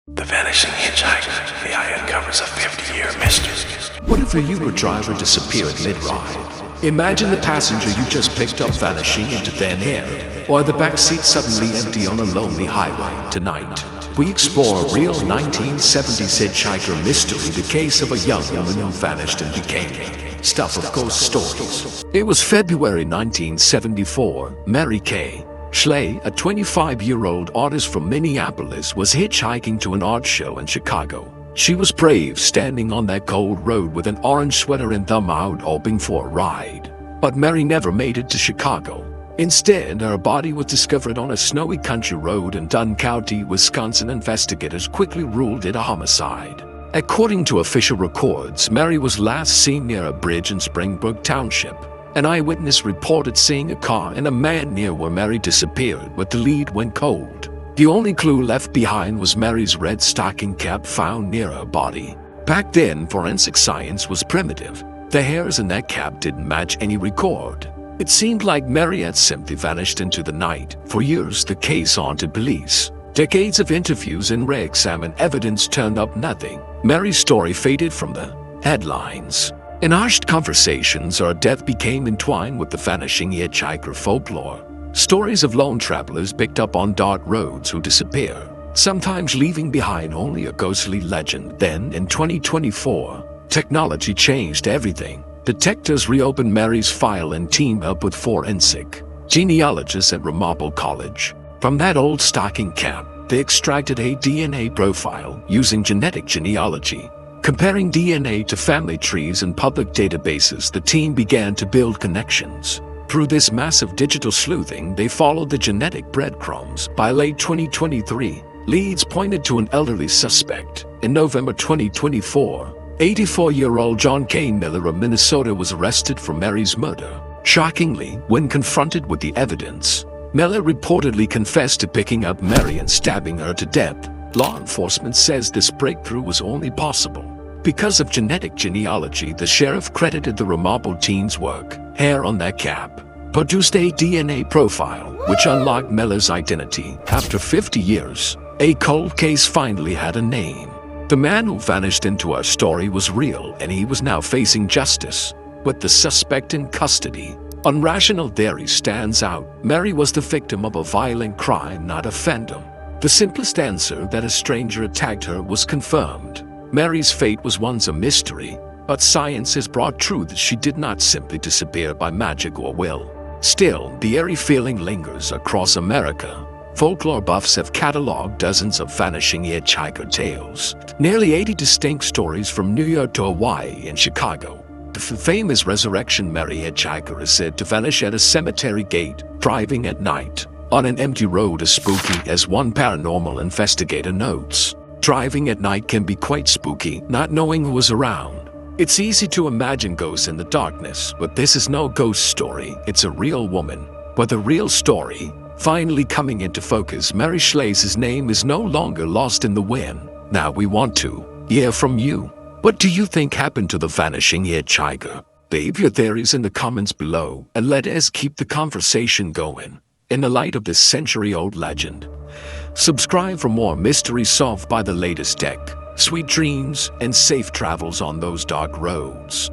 The Vanishing Hitchhiker. AI uncovers a 50-year mystery. What if a Uber driver disappeared mid-ride? Imagine the passenger you just picked up vanishing into thin air, or the backseat suddenly empty on a lonely highway. Tonight, we explore a real 1970s hitchhiker mystery, the case of a young woman who vanished and became stuff of ghost stories. It was February 1974. Mary Kay Schley, a 25-year-old artist from Minneapolis, was hitchhiking to an art show in Chicago. She was brave, standing on that cold road with an orange sweater and thumb out, hoping for a ride. But Mary never made it to Chicago. Instead, her body was discovered on a snowy country road in Dunn County, Wisconsin. Investigators quickly ruled it a homicide. According to official records, Mary was last seen near a bridge in Springbrook Township. An eyewitness reported seeing a car and a man near where Mary disappeared, but the lead went cold. The only clue left behind was Mary's red stocking cap found near her body. Back then, forensic science was primitive. The hairs in that cap didn't match any record. It seemed like Mary had simply vanished into the night. For years, the case haunted police. Decades of interviews and re-examined evidence turned up nothing. Mary's story faded from the headlines. In hushed conversations, her death became entwined with the vanishing hitchhiker folklore. Stories of lone travelers picked up on dark roads who disappear, sometimes leaving behind only a ghostly legend. Then, in 2024, technology changed everything. Detectives reopened Mary's file and teamed up with forensic genealogists at Ramapo College. From that old stocking cap, they extracted a DNA profile using genetic genealogy. Comparing DNA to family trees and public databases, the team began to build connections. Through this massive digital sleuthing, they followed the genetic breadcrumbs. By late 2023, leads pointed to an elderly suspect. In November 2024, 84-year-old John K. Miller of Minnesota was arrested for Mary's murder. Shockingly, when confronted with the evidence, Miller reportedly confessed to picking up Mary and stabbing her to death. Law enforcement says this breakthrough was only possible because of genetic genealogy. The sheriff credited the Ramapo team's work. Hair on that cap produced a DNA profile, which unlocked Miller's identity. After 50 years, a cold case finally had a name. The man who vanished into our story was real, and he was now facing justice, with the suspect in custody. Unrational theory stands out. Mary was the victim of a violent crime, not a phantom. The simplest answer, that a stranger attacked her, was confirmed. Mary's fate was once a mystery, but science has brought truth that she did not simply disappear by magic or will. Still, the eerie feeling lingers across America. Folklore buffs have cataloged dozens of vanishing hitchhiker tales, nearly 80 distinct stories from New York to Hawaii and Chicago. The famous Resurrection Mary hitchhiker is said to vanish at a cemetery gate, driving at night on an empty road, as spooky as one paranormal investigator notes. Driving at night can be quite spooky, not knowing who is around. It's easy to imagine ghosts in the darkness, but this is no ghost story. It's a real woman, but a real story. Finally coming into focus, Mary Schley's name is no longer lost in the wind. Now we want to hear from you. What do you think happened to the vanishing hitchhiker? Leave your theories in the comments below, and let us keep the conversation going. In the light of this century-old legend, subscribe for more mysteries solved by the latest tech. Sweet dreams and safe travels on those dark roads.